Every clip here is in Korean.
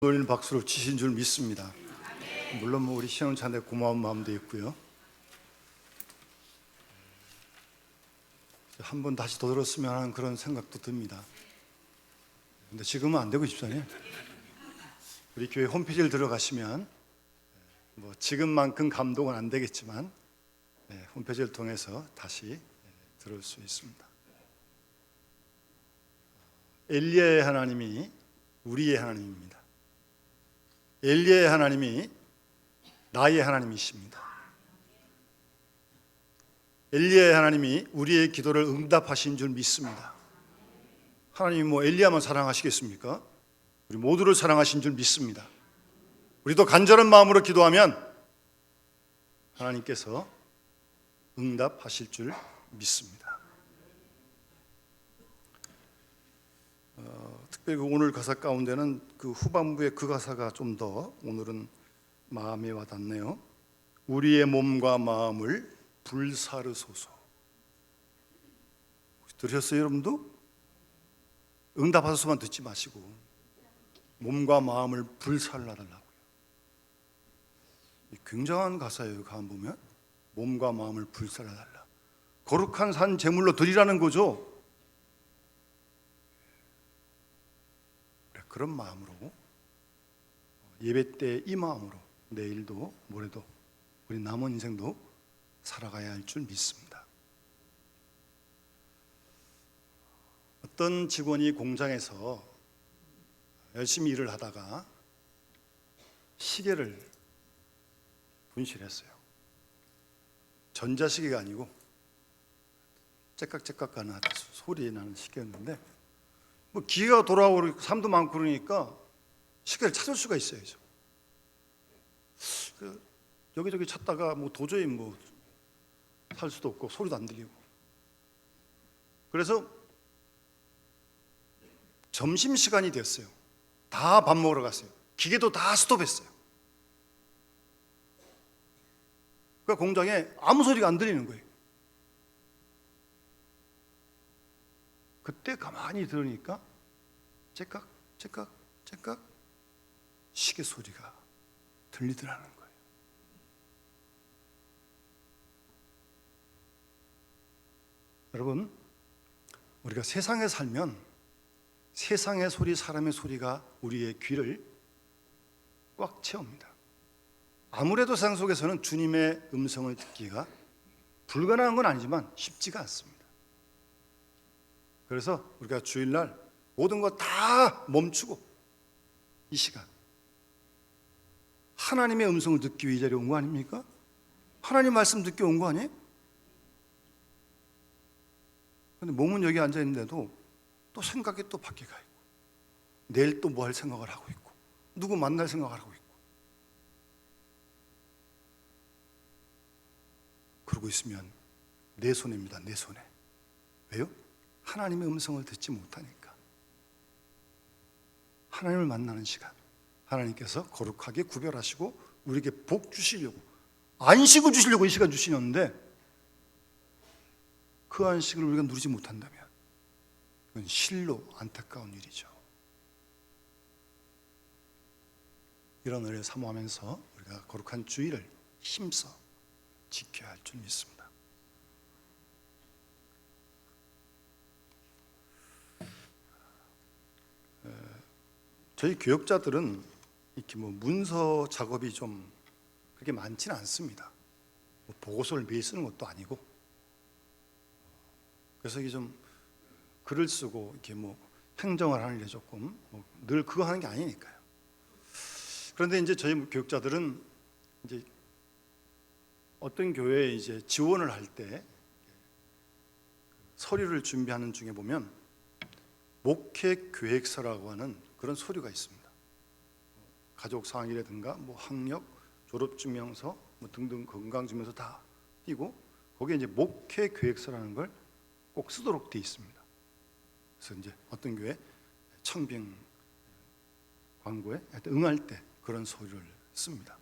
놀리는 박수로 치신 줄 믿습니다. 물론 우리 신혼차한테 고마운 마음도 있고요. 한 번 다시 더 들었으면 하는 그런 생각도 듭니다. 근데 지금은 안 되고 싶잖아요. 우리 교회 홈페이지를 들어가시면 지금만큼 감동은 안 되겠지만 홈페이지를 통해서 다시 들을 수 있습니다. 엘리야의 하나님이 우리의 하나님입니다. 엘리야의 하나님이 나의 하나님이십니다. 엘리야의 하나님이 우리의 기도를 응답하신 줄 믿습니다. 하나님이 엘리야만 사랑하시겠습니까? 우리 모두를 사랑하신 줄 믿습니다. 우리도 간절한 마음으로 기도하면 하나님께서 응답하실 줄 믿습니다. 특별히 오늘 가사 가운데는 그 후반부의 그 가사가 좀 더 오늘은 마음에 와닿네요. 우리의 몸과 마음을 불사르소서. 들으셨어요, 여러분도? 응답하소서만 듣지 마시고 몸과 마음을 불살라달라고요. 굉장한 가사예요. 가만 보면 몸과 마음을 불살라달라. 거룩한 산 제물로 드리라는 거죠. 그런 마음으로 예배 때 이 마음으로 내일도 모레도 우리 남은 인생도 살아가야 할 줄 믿습니다. 어떤 직원이 공장에서 열심히 일을 하다가 시계를 분실했어요. 전자시계가 아니고 째깍째깍 가는 소리 나는 시계였는데 기계가 돌아오고 사람도 많고 그러니까 시계를 찾을 수가 있어야죠. 여기저기 찾다가 도저히 살 수도 없고 소리도 안 들리고, 그래서 점심시간이 됐어요. 다 밥 먹으러 갔어요. 기계도 다 스톱했어요. 그러니까 공장에 아무 소리가 안 들리는 거예요. 그때 가만히 들으니까 째깍 째깍 째깍 시계 소리가 들리더라는 거예요. 여러분, 우리가 세상에 살면 세상의 소리, 사람의 소리가 우리의 귀를 꽉 채웁니다. 아무래도 세상 속에서는 주님의 음성을 듣기가 불가능한 건 아니지만 쉽지가 않습니다. 그래서 우리가 주일날 모든 거 다 멈추고 이 시간 하나님의 음성을 듣기 위해 이 자리에 온 거 아닙니까? 하나님 말씀 듣기 온 거 아니에요? 근데 몸은 여기 앉아 있는데도 또 생각이 또 밖에 가 있고, 내일 또 뭐 할 생각을 하고 있고, 누구 만날 생각을 하고 있고, 그러고 있으면 내 손해입니다. 내 손해. 왜요? 하나님의 음성을 듣지 못하니까. 하나님을 만나는 시간, 하나님께서 거룩하게 구별하시고 우리에게 복 주시려고, 안식을 주시려고 이 시간 주시는데 그 안식을 우리가 누리지 못한다면 그건 실로 안타까운 일이죠. 이런 은혜를 사모하면서 우리가 거룩한 주일을 힘써 지켜야 할 줄 믿습니다. 저희 교역자들은 이렇게 문서 작업이 좀 그렇게 많지는 않습니다. 보고서를 매일 쓰는 것도 아니고, 그래서 이게 좀 글을 쓰고 이렇게 행정을 하는 게 조금 늘 그거 하는 게 아니니까요. 그런데 이제 저희 교역자들은 이제 어떤 교회에 이제 지원을 할 때 서류를 준비하는 중에 보면 목회 계획서라고 하는 그런 서류가 있습니다. 가족 상황이라든가 학력, 졸업증명서 등등 건강증명서 다 띄고 거기에 이제 목회 계획서라는 걸 꼭 쓰도록 되어 있습니다. 그래서 이제 어떤 교회 청빙 광고에 응할 때 그런 서류를 씁니다.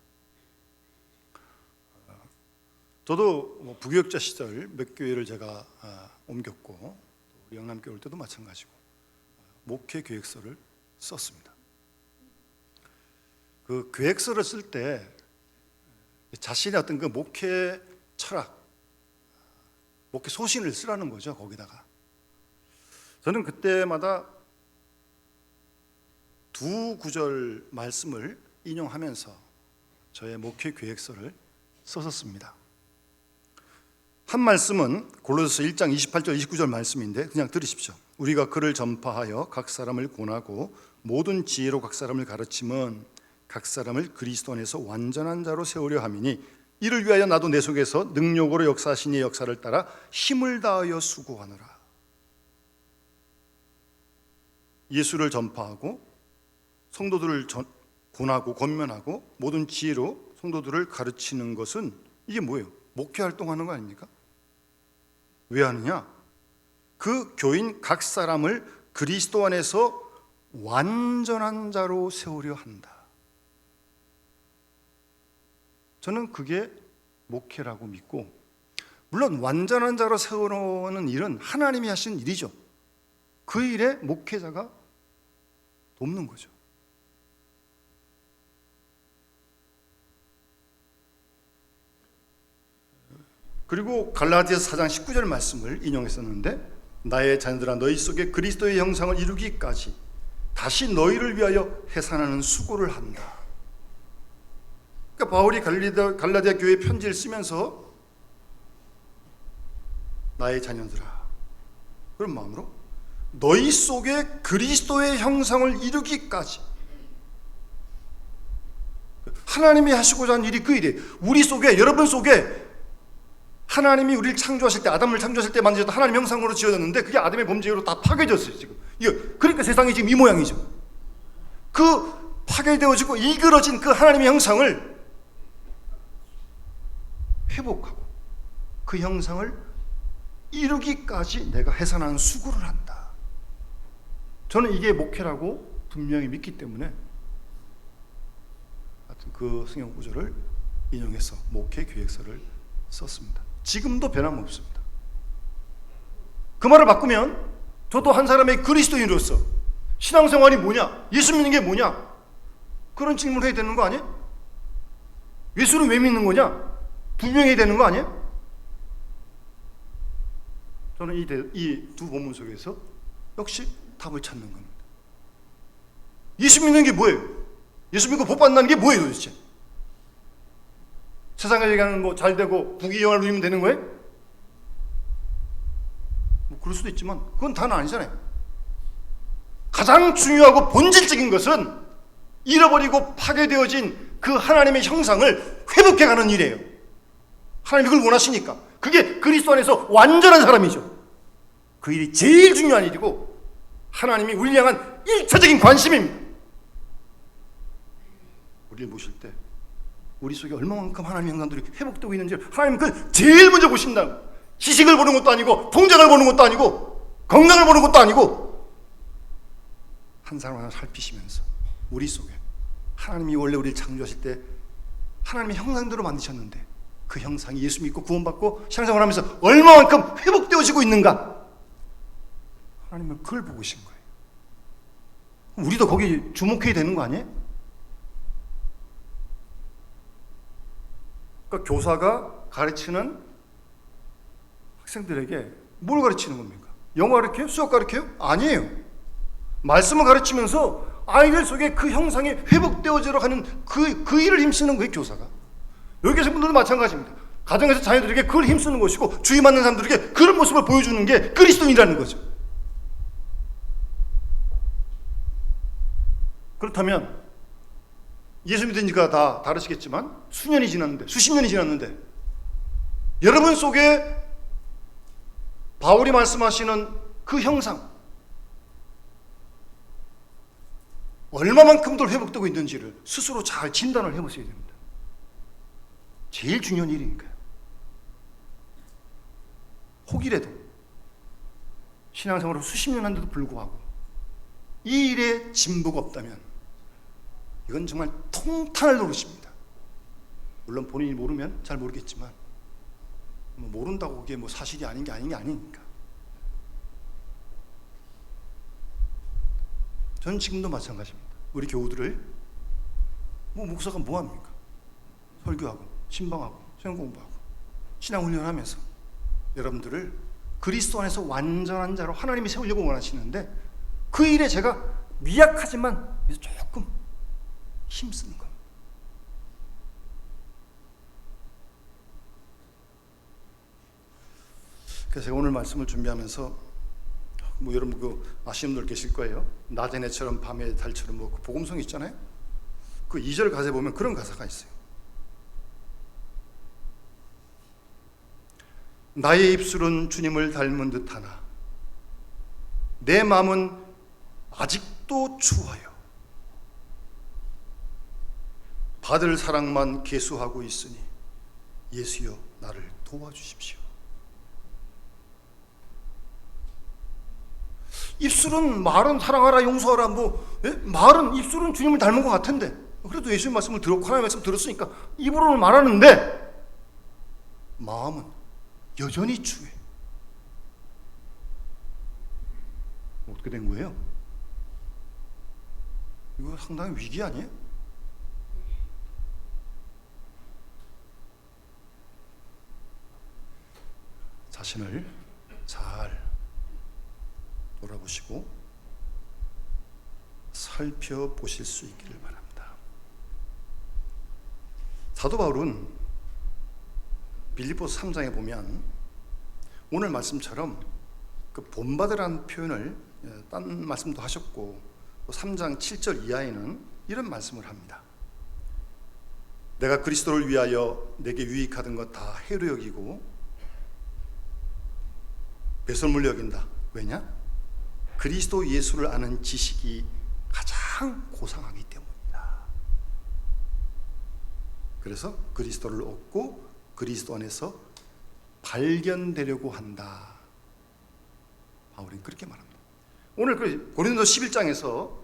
저도 부교역자 시절 몇 교회를 제가 옮겼고, 영남교회 올 때도 마찬가지고 목회 계획서를 썼습니다. 그 계획서를 쓸 때 자신의 어떤 그 목회 철학, 목회 소신을 쓰라는 거죠. 거기다가 저는 그때마다 두 구절 말씀을 인용하면서 저의 목회 계획서를 썼었습니다. 한 말씀은 골로새서 1장 28절 29절 말씀인데 그냥 들으십시오. 우리가 그를 전파하여 각 사람을 권하고 모든 지혜로 각 사람을 가르침은 각 사람을 그리스도 안에서 완전한 자로 세우려 함이니 이를 위하여 나도 내 속에서 능력으로 역사하신 이의 역사를 따라 힘을 다하여 수고하노라. 예수를 전파하고 성도들을 권하고 권면하고 모든 지혜로 성도들을 가르치는 것은 이게 뭐예요? 목회 활동하는 거 아닙니까? 왜 하느냐? 그 교인 각 사람을 그리스도 안에서 완전한 자로 세우려 한다. 저는 그게 목회라고 믿고, 물론 완전한 자로 세우는 일은 하나님이 하신 일이죠. 그 일에 목회자가 돕는 거죠. 그리고 갈라디아서 4장 19절 말씀을 인용했었는데, 나의 자녀들아 너희 속에 그리스도의 형상을 이루기까지 다시 너희를 위하여 해산하는 수고를 한다. 그러니까 바울이 갈라디아 교회 편지를 쓰면서 나의 자녀들아 그런 마음으로 너희 속에 그리스도의 형상을 이루기까지, 하나님이 하시고자 하는 일이 그 일이에요. 우리 속에, 여러분 속에 하나님이 우리를 창조하실 때, 아담을 창조하실 때 만드셨던 하나님 형상으로 지어졌는데 그게 아담의 범죄로 다 파괴졌어요. 지금 그러니까 세상이 지금 이 모양이죠. 그 파괴되어지고 이그러진 그 하나님의 형상을 회복하고 그 형상을 이루기까지 내가 해산하는 수고를 한다. 저는 이게 목회라고 분명히 믿기 때문에 하여튼 그 성경 구절을 인용해서 목회 계획서를 썼습니다. 지금도 변함없습니다. 그 말을 바꾸면 저도 한 사람의 그리스도인으로서 신앙생활이 뭐냐, 예수 믿는 게 뭐냐, 그런 질문을 해야 되는 거 아니에요? 예수는 왜 믿는 거냐, 분명해야 되는 거 아니에요? 저는 이 두 본문 속에서 역시 답을 찾는 겁니다. 예수 믿는 게 뭐예요? 예수 믿고 복 받는다는 게 뭐예요 도대체? 세상에 얘기하는 뭐 잘 되고 부귀영화를 누리면 되는 거예요? 뭐 그럴 수도 있지만 그건 다는 아니잖아요. 가장 중요하고 본질적인 것은 잃어버리고 파괴되어진 그 하나님의 형상을 회복해가는 일이에요. 하나님이 그걸 원하시니까. 그게 그리스도 안에서 완전한 사람이죠. 그 일이 제일 중요한 일이고 하나님이 우리를 향한 1차적인 관심입니다. 우리를 보실 때 우리 속에 얼마만큼 하나님의 형상들이 회복되고 있는지를 하나님은 그걸 제일 먼저 보신다고. 시식을 보는 것도 아니고 통장을 보는 것도 아니고 건강을 보는 것도 아니고 한 사람 하나 살피시면서 우리 속에 하나님이 원래 우리를 창조하실 때 하나님의 형상대로 만드셨는데 그 형상이 예수 믿고 구원받고 신앙생활을 하면서 얼마만큼 회복되어지고 있는가, 하나님은 그걸 보고 계신 거예요. 우리도 거기 주목해야 되는 거 아니에요? 그러니까 교사가 가르치는 학생들에게 뭘 가르치는 겁니까? 영어 가르쳐요? 수학 가르쳐요? 아니에요. 말씀을 가르치면서 아이들 속에 그 형상이 회복되어지러 가는 그 일을 힘쓰는 거예요, 교사가. 여기 계신 분들도 마찬가지입니다. 가정에서 자녀들에게 그걸 힘쓰는 것이고 주의 맞는 사람들에게 그런 모습을 보여주는 게 그리스도인이라는 거죠. 그렇다면 예수 믿은 지가 다 다르시겠지만 수년이 지났는데, 수십 년이 지났는데 여러분 속에 바울이 말씀하시는 그 형상 얼마만큼들 회복되고 있는지를 스스로 잘 진단을 해보셔야 됩니다. 제일 중요한 일이니까요. 혹이라도 신앙생활을 수십 년 한데도 불구하고 이 일에 진보가 없다면 이건 정말 통탄을 노릇입니다. 물론 본인이 모르면 잘 모르겠지만 모른다고 그게 뭐 사실이 아닌 게 아니니까. 저는 지금도 마찬가지입니다. 우리 교우들을 목사가 뭐 합니까? 설교하고 신방하고 성경 공부하고 신앙 훈련하면서 여러분들을 그리스도 안에서 완전한 자로 하나님이 세우려고 원하시는데 그 일에 제가 미약하지만 조금 힘쓰는 겁니다. 그래서 제가 오늘 말씀을 준비하면서 여러분 아시는 분들 계실 거예요. 낮의 해처럼 밤의 달처럼 그 복음성 있잖아요. 그 2절 가사에 보면 그런 가사가 있어요. 나의 입술은 주님을 닮은 듯하나 내 마음은 아직도 추워요. 받을 사랑만 계수하고 있으니 예수여 나를 도와주십시오. 입술은 말은 사랑하라 용서하라 말은 입술은 주님을 닮은 것 같은데 그래도 예수님 말씀을 들었고 하나님의 말씀 들었으니까 입으로는 말하는데 마음은 여전히 추해. 어떻게 된 거예요? 이거 상당히 위기 아니에요? 자신을 잘 돌아보시고 살펴보실 수 있기를 바랍니다. 사도 바울은 빌립보서 3장에 보면 오늘 말씀처럼 그 본받으라는 표현을 딴 말씀도 하셨고 또 3장 7절 이하에는 이런 말씀을 합니다. 내가 그리스도를 위하여 내게 유익하던 것 다 해로 여기고 배설물로 여긴다. 왜냐? 그리스도 예수를 아는 지식이 가장 고상하기 때문이다. 그래서 그리스도를 얻고 그리스도 안에서 발견되려고 한다. 바울은 그렇게 말합니다. 오늘 고린도 11장에서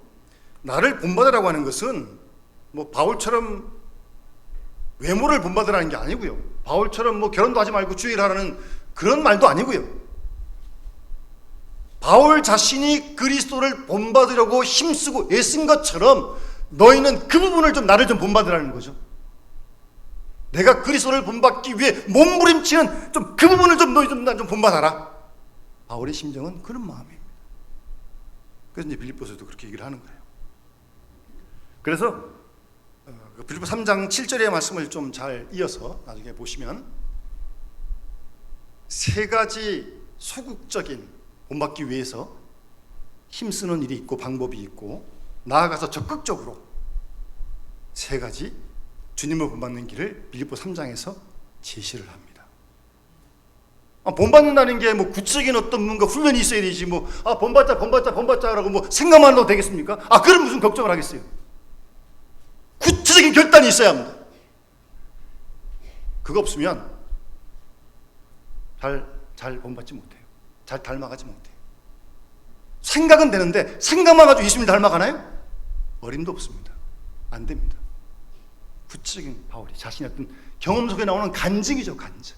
나를 본받으라고 하는 것은 바울처럼 외모를 본받으라는 게 아니고요. 바울처럼 결혼도 하지 말고 주의를 하라는 그런 말도 아니고요. 바울 자신이 그리스도를 본받으려고 힘쓰고 애쓴 것처럼 너희는 그 부분을 나를 좀 본받으라는 거죠. 내가 그리스도를 본받기 위해 몸부림치는 그 부분을 너희 난 좀 본받아라. 바울의 심정은 그런 마음입니다. 그래서 이제 빌립보서도 그렇게 얘기를 하는 거예요. 그래서 빌립보 3장 7절의 말씀을 좀 잘 이어서 나중에 보시면 세 가지 소극적인 본받기 위해서 힘쓰는 일이 있고 방법이 있고 나아가서 적극적으로 세 가지 주님을 본받는 길을 빌립보 3장에서 제시를 합니다. 본받는다는 게 구체적인 어떤 뭔가 훈련이 있어야 되지 본받자라고 생각만 해도 되겠습니까? 그럼 무슨 걱정을 하겠어요? 구체적인 결단이 있어야 합니다. 그거 없으면 잘 본받지 못해요. 잘 닮아가지 못해요. 생각은 되는데 생각만 가지고 예수님을 닮아가나요? 어림도 없습니다. 안 됩니다. 구체적인 바울이 자신의 어떤 경험 속에 나오는 간증이죠. 간증.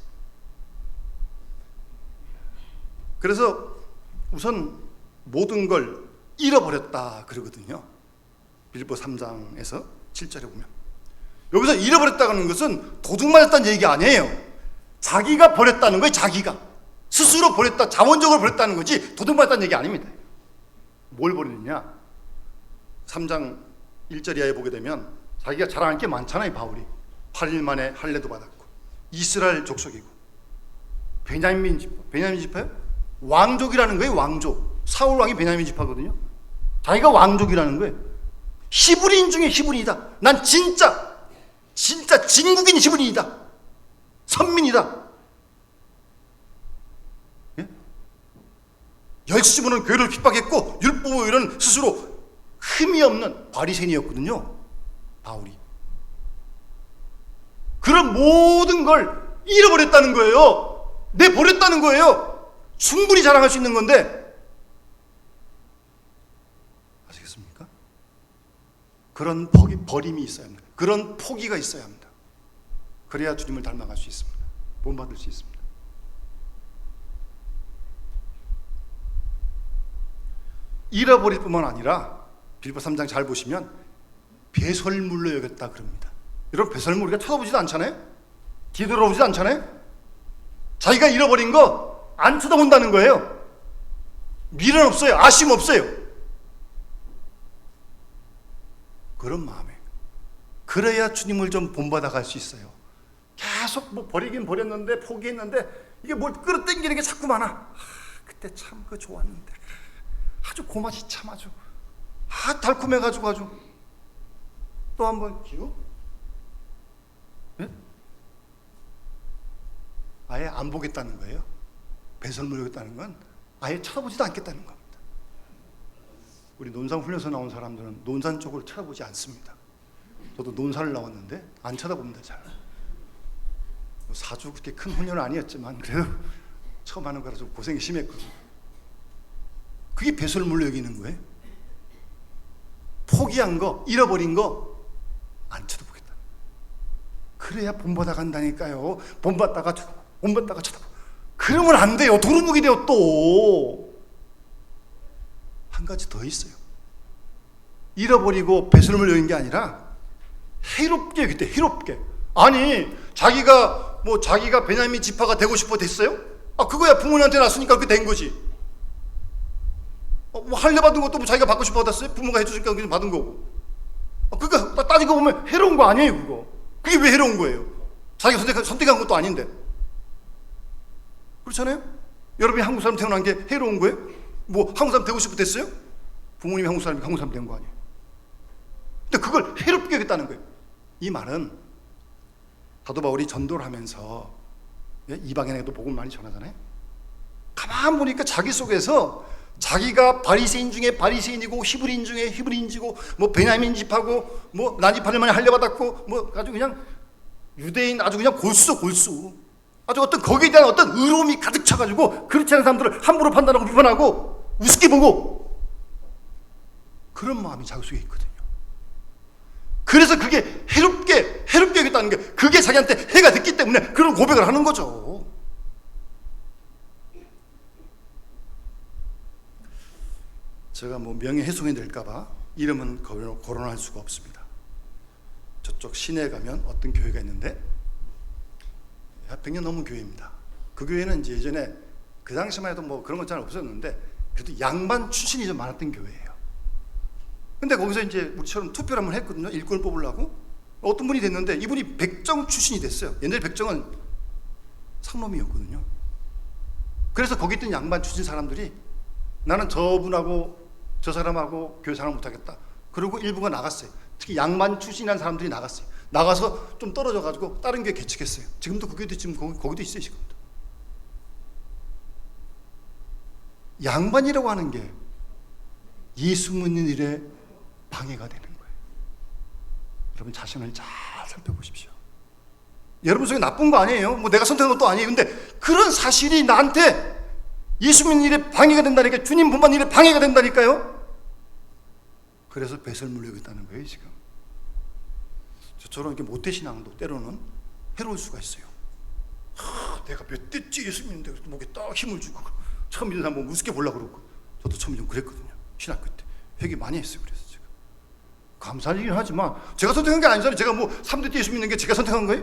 그래서 우선 모든 걸 잃어버렸다 그러거든요. 빌립보 3장에서 7절에 보면 여기서 잃어버렸다는 것은 도둑 맞았다는 얘기가 아니에요. 자기가 버렸다는 거예요. 자기가 스스로 버렸다, 자원적으로 버렸다는 거지 도둑 맞았다는 얘기 아닙니다. 뭘 버렸느냐? 3장 1절 이하에 보게 되면 자기가 자랑할 게 많잖아요. 바울이 8일 만에 할례도 받았고 이스라엘 족속이고 베냐민 지파요? 왕족이라는 거예요. 왕족. 사울 왕이 베냐민 지파거든요. 자기가 왕족이라는 거예요. 히브리인 중에 히브리이다. 난 진짜 진국인 히브리이다. 선민이다. 열심으로는 교회를 핍박했고 율법의는 스스로 흠이 없는 바리새인이었거든요. 바울이. 그런 모든 걸 잃어버렸다는 거예요. 내버렸다는 거예요. 충분히 자랑할 수 있는 건데 아시겠습니까? 그런 버림이 있어야 합니다. 그런 포기가 있어야 합니다. 그래야 주님을 닮아갈 수 있습니다. 본받을 수 있습니다. 잃어버릴 뿐만 아니라 빌립보 3장 잘 보시면 배설물로 여겼다 그럽니다. 여러분, 배설물 우리가 쳐다보지도 않잖아요? 뒤돌아보지도 않잖아요? 자기가 잃어버린 거 안 쳐다본다는 거예요. 미련 없어요. 아쉬움 없어요. 그런 마음에 그래야 주님을 좀 본받아 갈 수 있어요. 계속 뭐 버리긴 버렸는데 포기했는데 이게 뭘 끌어당기는 게 자꾸 많아. 그때 참 그거 좋았는데 아주 고맛이 참 아주 달콤해가지고 아주 또 한번 기우? 네? 아예 안 보겠다는 거예요. 배설물 여겼다는 건 아예 쳐다보지도 않겠다는 겁니다. 우리 논산 훈련소 나온 사람들은 논산 쪽을 쳐다보지 않습니다. 저도 논산을 나왔는데 안 쳐다봅니다. 잘. 사주 그렇게 큰 훈련은 아니었지만 그래도 처음 하는 거라서 고생이 심했거든요. 그게 배설물로 여기는 거예요. 포기한 거, 잃어버린 거 안 쳐다보겠다. 그래야 본받아 간다니까요. 본받다가 쳐다보. 그러면 안 돼요. 도루묵이 돼요. 또 한 가지 더 있어요. 잃어버리고 배설물 여긴 게 아니라 해롭게 여기 때 해롭게. 아니 자기가 베냐민 지파가 되고 싶어 됐어요? 그거야 부모님한테 났으니까 그렇게 된 거지. 뭐 할례 받은 것도 뭐 자기가 받고 싶어 받았어요? 부모가 해주니까 그냥 받은 거고. 그러니까 따지고 보면 해로운 거 아니에요, 그거. 그게 왜 해로운 거예요? 자기가 선택한 것도 아닌데. 그렇잖아요? 여러분이 한국 사람 태어난 게 해로운 거예요? 뭐 한국 사람 되고 싶어 됐어요? 부모님이 한국 사람 된 거 아니에요? 근데 그걸 해롭게 여겼다는 거예요. 이 말은 사도 바울이 전도를 하면서 이방인에게도 복음을 많이 전하잖아요. 가만 보니까 자기 속에서 자기가 바리새인 중에 바리새인이고 히브리인 중에 히브리인이고 뭐 베냐민 집하고 뭐 난집하려면 할례받았고 뭐 아주 그냥 유대인 아주 그냥 골수 아주 어떤 거기에 대한 어떤 의로움이 가득 차가지고 그렇지 않은 사람들을 함부로 판단하고 비판하고 우습게 보고 그런 마음이 자기 속에 있거든요. 그래서 그게 해롭게 여겼다는 게 그게 자기한테 해가 됐기 때문에 그런 고백을 하는 거죠. 제가 뭐 명예훼손이 될까봐 이름은 거론할 수가 없습니다. 저쪽 시내에 가면 어떤 교회가 있는데 100년 넘은 교회입니다. 그 교회는 이제 예전에 그 당시만 해도 뭐 그런 건 잘 없었는데 그래도 양반 출신이 좀 많았던 교회예요. 근데 거기서 이제 우리처럼 투표를 한번 했거든요. 일꾼을 뽑으려고. 어떤 분이 됐는데 이분이 백정 출신이 됐어요. 옛날에 백정은 상놈이었거든요. 그래서 거기 있던 양반 출신 사람들이 나는 저분하고 저 사람하고 교회 생활 못하겠다. 그리고 일부가 나갔어요. 특히 양반 출신이라는 사람들이 나갔어요. 나가서 좀 떨어져가지고 다른 교회 개척했어요. 지금도 그 교회도 지금 거기도 있어요. 지금도. 양반이라고 하는 게 예수 믿는 일에 방해가 되는 거예요. 여러분 자신을 잘 살펴보십시오. 여러분 속에 나쁜 거 아니에요. 뭐 내가 선택한 것도 아니에요. 근데 그런 사실이 나한테 예수 믿는 일에 방해가 된다니까요. 주님 본받는 일에 방해가 된다니까요. 그래서 배설물로 여겼다는 거예요. 지금 저처럼 이렇게 모태신앙도 때로는 해로울 수가 있어요. 내가 몇 대째 예수 믿는데 목에 딱 힘을 주고 처음 믿는 사람 보면 우습게 보려고 그러고 저도 처음에 좀 그랬거든요. 신학교 때 회개 많이 했어요. 그래서 제가 감사할 일이긴 하지만 제가 선택한 게 아니잖아요. 제가 뭐 3대 때 예수 믿는 게 제가 선택한 거예요?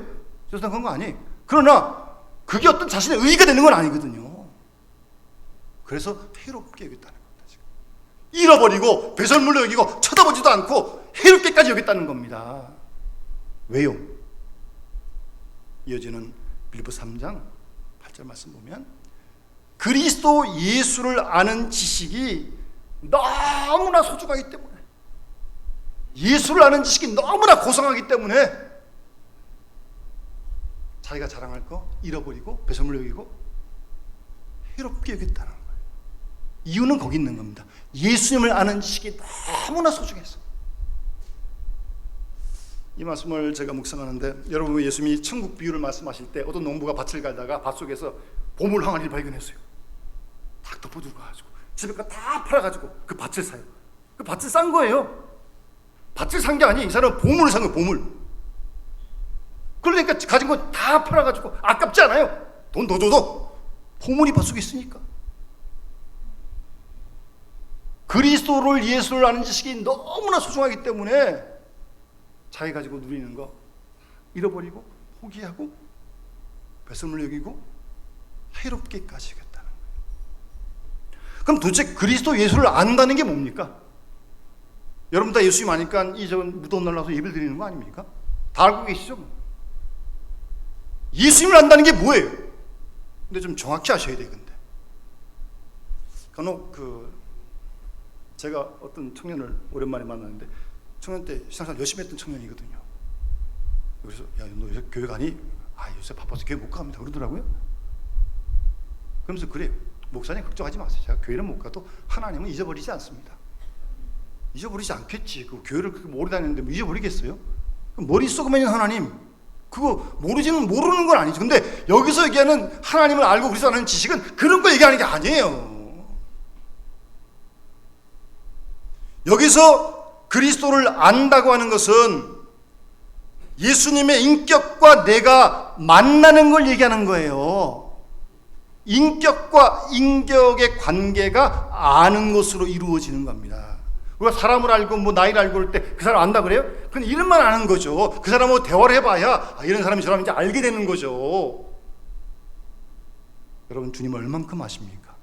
제가 선택한 거 아니에요. 그러나 그게 어떤 자신의 의의가 되는 건 아니거든요. 그래서 해롭게 여겼다는 겁니다. 지금 잃어버리고 배설물로 여기고 쳐다보지도 않고 해롭게까지 여겼다는 겁니다. 왜요? 이어지는 빌립보 3장 8절 말씀 보면 그리스도 예수를 아는 지식이 너무나 소중하기 때문에 예수를 아는 지식이 너무나 고상하기 때문에 자기가 자랑할 거 잃어버리고 배설물 여기고 해롭게 여겼다는 거예요. 이유는 거기 있는 겁니다. 예수님을 아는 지식이 너무나 소중해서. 이 말씀을 제가 묵상하는데 여러분 예수님이 천국 비유를 말씀하실 때 어떤 농부가 밭을 갈다가 밭 속에서 보물 항아리를 발견했어요. 딱 덮어두고 가지고 집에 다 팔아가지고 그 밭을 사요. 그 밭을 싼 거예요. 밭을 산 게 아니 이 사람은 보물을 산 거예요. 보물. 그러니까 가진 거 다 팔아가지고 아깝지 않아요. 돈 더 줘도 보물이 밭 속에 있으니까. 그리스도를 예수를 아는 지식이 너무나 소중하기 때문에 자기 가지고 누리는 거 잃어버리고 포기하고 배설물 여기고 해롭게까지 하겠다는 거예요. 그럼 도대체 그리스도 예수를 안다는 게 뭡니까? 여러분 다 예수님 아니까 이 무더운 날 나서 예배를 드리는 거 아닙니까? 다 알고 계시죠? 예수님을 안다는 게 뭐예요? 근데 좀 정확히 아셔야 돼요. 근데 간혹 제가 어떤 청년을 오랜만에 만났는데 청년 때 신앙생활 열심히 했던 청년이거든요. 그래서 야, 너 요새 교회 가니? 아, 요새 바빠서 교회 못 갑니다 그러더라고요. 그러면서 그래요. 목사님 걱정하지 마세요. 제가 교회는 못 가도 하나님은 잊어버리지 않습니다. 잊어버리지 않겠지. 그 교회를 그렇게 오래 다녔는데 뭐 잊어버리겠어요? 머릿속에만 있는 하나님, 그거 모르지는 모르는 건 아니죠. 근데 여기서 얘기하는 하나님을 알고 그리스도 아는 지식은 그런 거 얘기하는 게 아니에요. 여기서 그리스도를 안다고 하는 것은 예수님의 인격과 내가 만나는 걸 얘기하는 거예요. 인격과 인격의 관계가 아는 것으로 이루어지는 겁니다. 우리가 사람을 알고 뭐 나이를 알고 할 때 그 사람 안다 그래요? 그건 이름만 아는 거죠. 그 사람하고 대화를 해봐야 이런 사람이 저 사람인지 알게 되는 거죠. 여러분 주님을 얼만큼 아십니까?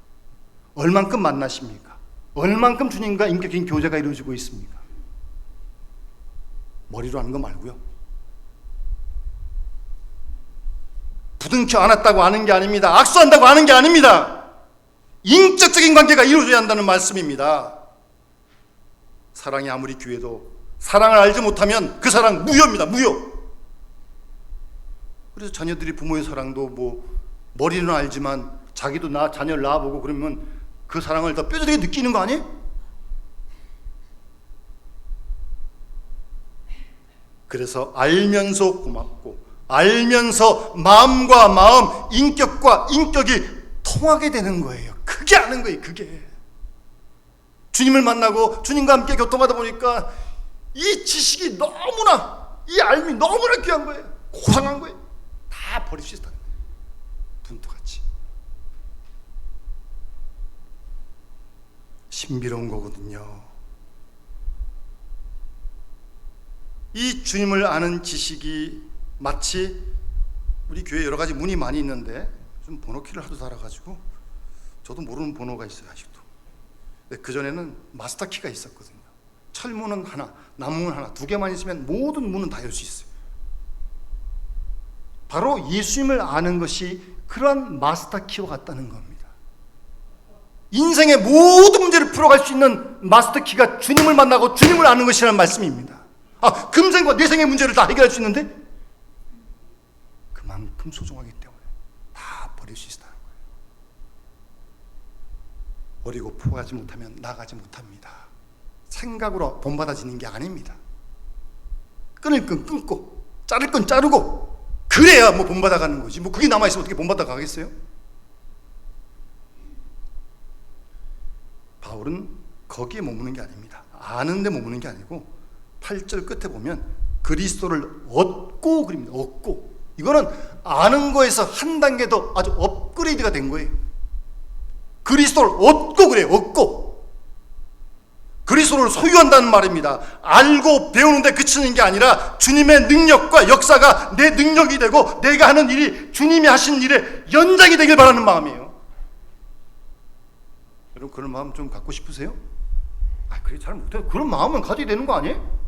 얼만큼 만나십니까? 얼만큼 주님과 인격적인 교제가 이루어지고 있습니까? 머리로 하는 거 말고요. 부둥켜 안았다고 아는 게 아닙니다. 악수한다고 아는 게 아닙니다. 인격적인 관계가 이루어져야 한다는 말씀입니다. 사랑이 아무리 귀해도 사랑을 알지 못하면 그 사랑 무효입니다. 무효. 그래서 자녀들이 부모의 사랑도 뭐 머리는 알지만 자기도 자녀를 낳아보고 그러면 그 사랑을 더 뼈저리게 느끼는 거 아니에요? 그래서 알면서 고맙고 알면서 마음과 마음, 인격과 인격이 통하게 되는 거예요. 그게 아는 거예요. 그게 주님을 만나고 주님과 함께 교통하다 보니까 이 지식이 너무나, 이 알미 너무나 귀한 거예요. 고상한 거예요. 다 버릴 수 있다는 거예요. 분투같이 신비로운 거거든요. 이 주님을 아는 지식이 마치 우리 교회에 여러 가지 문이 많이 있는데 좀 번호키를 하도 달아가지고 저도 모르는 번호가 있어요. 아직도. 그전에는 마스터키가 있었거든요. 철문은 하나, 나무는 하나, 두 개만 있으면 모든 문은 다 열 수 있어요. 바로 예수님을 아는 것이 그런 마스터키와 같다는 겁니다. 인생의 모든 문제를 풀어갈 수 있는 마스터키가 주님을 만나고 주님을 아는 것이라는 말씀입니다. 금생과 내생의 문제를 다 해결할 수 있는데 그만큼 소중하기 때문에 다 버릴 수 있다는 거예요. 버리고 포기하지 못하면 나가지 못합니다. 생각으로 본받아지는 게 아닙니다. 끊을 건 끊고 자를 건 자르고 그래야 뭐 본받아가는 거지. 뭐 그게 남아있으면 어떻게 본받아가겠어요? 바울은 거기에 머무는 게 아닙니다. 아는 데 머무는 게 아니고 8절 끝에 보면 그리스도를 얻고 그럽니다. 얻고. 이거는 아는 거에서 한 단계 더 아주 업그레이드가 된 거예요. 그리스도를 얻고 그래요. 얻고. 그리스도를 소유한다는 말입니다. 알고 배우는 데 그치는 게 아니라 주님의 능력과 역사가 내 능력이 되고 내가 하는 일이 주님이 하신 일의 연장이 되길 바라는 마음이에요. 여러분 그런 마음 좀 갖고 싶으세요? 그래 잘 못해요. 그런 마음은 가져야 되는 거 아니에요?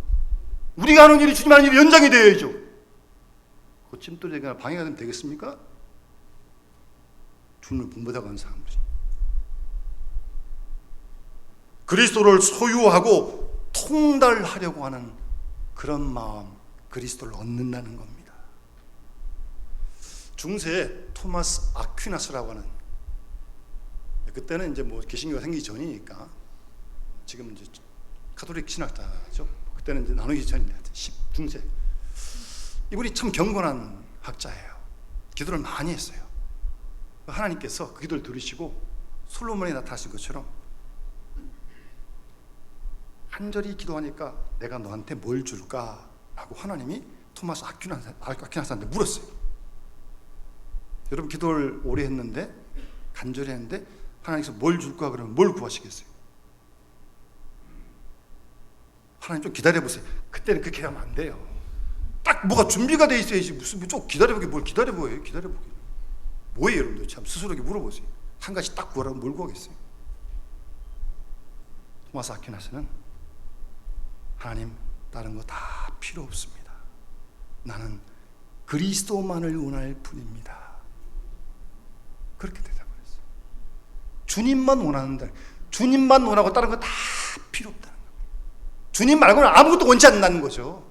우리가 하는 일이 주님 하는 일의 연장이 되어야죠. 고침돌이가 방해가 되면 되겠습니까? 주님을 본받아가는 사람들이 그리스도를 소유하고 통달하려고 하는 그런 마음, 그리스도를 얻는다는 겁니다. 중세에 토마스 아퀴나스라고 하는, 그때는 이제 뭐 개신교가 생기기 전이니까 지금 이제 가톨릭 신학자죠. 그때는 이제 나누기 전인데 중세. 이분이 참 경건한 학자예요. 기도를 많이 했어요. 하나님께서 그 기도를 들으시고 솔로몬에 나타나신 것처럼 간절히 기도하니까 내가 너한테 뭘 줄까? 라고 하나님이 토마스 아퀴나스한테 물었어요. 여러분 기도를 오래 했는데 간절히 했는데 하나님께서 뭘 줄까? 그러면 뭘 구하시겠어요? 하나님 좀 기다려보세요. 그때는 그렇게 하면 안 돼요. 딱 뭐가 준비가 돼 있어야지. 무슨 좀 기다려보게 뭘 기다려보게. 뭐예요 여러분들? 참 스스로에게 물어보세요. 한 가지 딱 구하라고 뭘 구하겠어요? 토마스 아퀴나스는 하나님 다른 거 다 필요 없습니다. 나는 그리스도만을 원할 뿐입니다. 그렇게 대답을 했어요. 주님만 원하는다. 주님만 원하고 다른 거 다 필요 없다는 거예요. 주님 말고는 아무것도 원치 않는다는 거죠.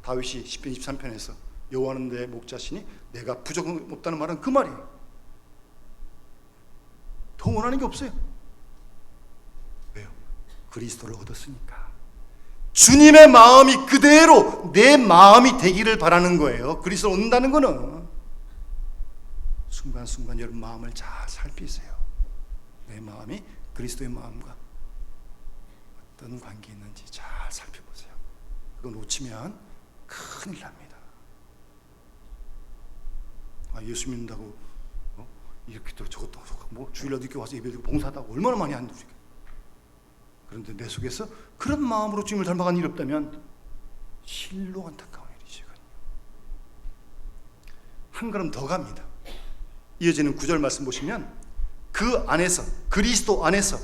다윗이 시편 23편에서 여호와는 내 목자시니 내가 부족은 없다는 말은 그 말이에요. 더 원하는 게 없어요. 왜요? 그리스도를 얻었으니까. 주님의 마음이 그대로 내 마음이 되기를 바라는 거예요. 그리스도를 얻는다는 거는 순간순간 여러분 마음을 잘 살피세요. 내 마음이 그리스도의 마음과 어떤 관계 있는지 잘 살펴보세요. 그거 놓치면 큰일 납니다. 예수 믿는다고 이렇게 또 저것도 뭐 주일날 늦게 와서 예배드리고 봉사하다고 얼마나 많이 하는데 우리가. 그런데 내 속에서 그런 마음으로 주님을 닮아간 일이 없다면 실로 안타까운 일이죠. 한 걸음 더 갑니다. 이어지는 9절 말씀 보시면 그 안에서 그리스도 안에서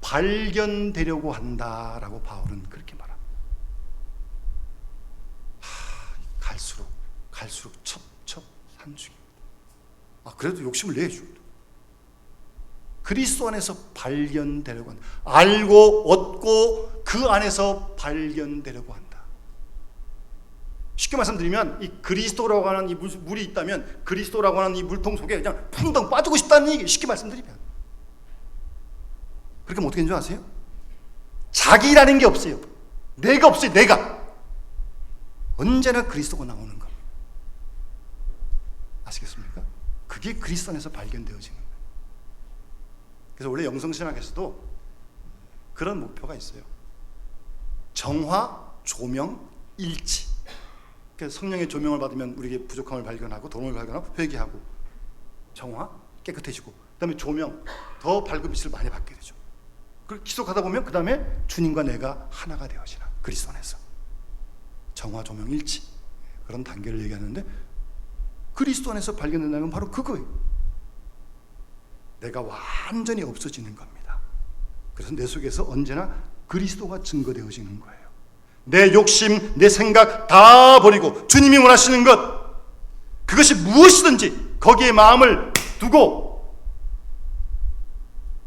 발견되려고 한다라고 바울은 그렇게 말합니다. 갈수록 첩첩산중입니다. 그래도 욕심을 내죠. 그리스도 안에서 발견되려고 한다. 알고 얻고 그 안에서 발견되려고 한다. 쉽게 말씀드리면 이 그리스도라고 하는 이 물이 있다면 그리스도라고 하는 이 물통 속에 그냥 풍덩 빠지고 싶다는 얘기. 쉽게 말씀드리면 그렇게 하면 어떻게 되는 줄 아세요? 자기라는 게 없어요. 내가 없어요. 내가 언제나 그리스도가 나오는 겁니다. 아시겠습니까? 그게 그리스도 안에서 발견되어지는 거예요. 그래서 원래 영성신학에서도 그런 목표가 있어요. 정화, 조명, 일치. 그래서 성령의 조명을 받으면 우리에게 부족함을 발견하고 도움을 발견하고 회개하고 정화, 깨끗해지고 그 다음에 조명, 더 밝은 빛을 많이 받게 되죠. 그리고 지속하다 보면 그 다음에 주님과 내가 하나가 되어지나 그리스도 안에서 정화, 조명, 일치 그런 단계를 얘기하는데 그리스도 안에서 발견된다는 건 바로 그거예요. 내가 완전히 없어지는 겁니다. 그래서 내 속에서 언제나 그리스도가 증거되어지는 거예요. 내 욕심, 내 생각 다 버리고 주님이 원하시는 것 그것이 무엇이든지 거기에 마음을 두고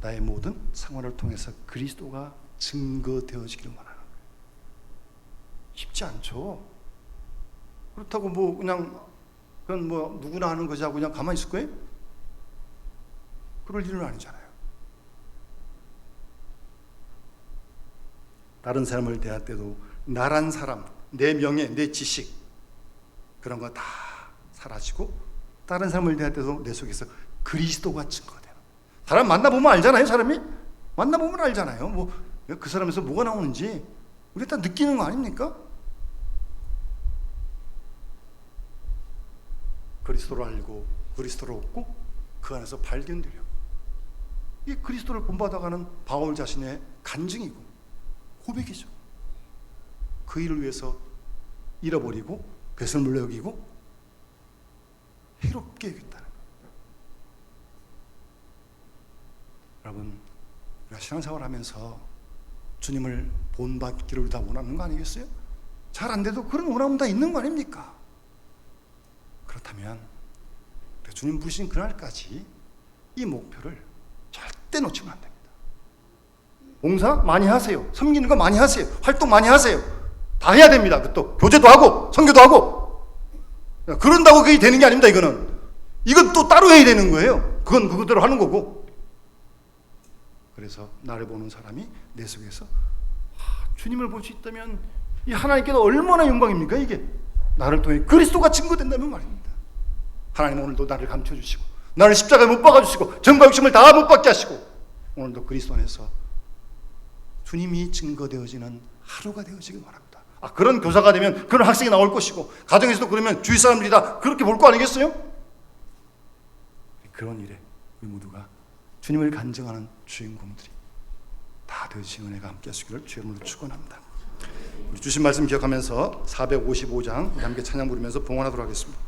나의 모든 상황을 통해서 그리스도가 증거되어지기를 원하는 거예요. 쉽지 않죠. 그렇다고 뭐 그냥 그건 뭐 누구나 하는 것이 하고 그냥 가만히 있을 거예요? 그럴 일은 아니잖아요. 다른 사람을 대할 때도 나란 사람, 내 명예, 내 지식 그런 거 다 사라지고 다른 사람을 대할 때도 내 속에서 그리스도가 증거돼요. 사람 만나보면 알잖아요. 사람이 만나보면 알잖아요. 뭐 그 사람에서 뭐가 나오는지 우리 다 느끼는 거 아닙니까? 그리스도를 알고 그리스도를 얻고 그 안에서 발견되려. 이 그리스도를 본받아가는 바울 자신의 간증이고 고백이죠. 그 일을 위해서 잃어버리고 배설물로 여기고 해롭게 여겼다는 거예요. 여러분, 우리가 신앙생활 하면서 주님을 본받기를 다 원하는 거 아니겠어요? 잘 안 돼도 그런 원함은 다 있는 거 아닙니까? 그렇다면 주님 부르신 그날까지 이 목표를 절대 놓치면 안 됩니다. 봉사 많이 하세요. 섬기는 거 많이 하세요. 활동 많이 하세요. 다 해야 됩니다. 또 교제도 하고 선교도 하고. 그런다고 그게 되는 게 아닙니다. 이건 또 따로 해야 되는 거예요. 그건 그거대로 하는 거고. 그래서 나를 보는 사람이 내 속에서 주님을 볼 수 있다면 이 하나님께도 얼마나 영광입니까? 이게 나를 통해 그리스도가 증거된다면 말입니다. 하나님 오늘도 나를 감춰주시고 나를 십자가에 못 박아주시고 정과 욕심을 다 못 받게 하시고 오늘도 그리스도 안에서 주님이 증거되어지는 하루가 되어지길 바랍니다. 그런 교사가 되면 그런 학생이 나올 것이고 가정에서도 그러면 주위 사람들이 다 그렇게 볼 거 아니겠어요? 그런 일에 우리 모두가 주님을 간증하는 주인공들이 다 되어지는 은혜가 함께 하시기를 주의 이름으로 축원합니다. 주신 말씀 기억하면서 455장 함께 찬양 부르면서 봉헌하도록 하겠습니다.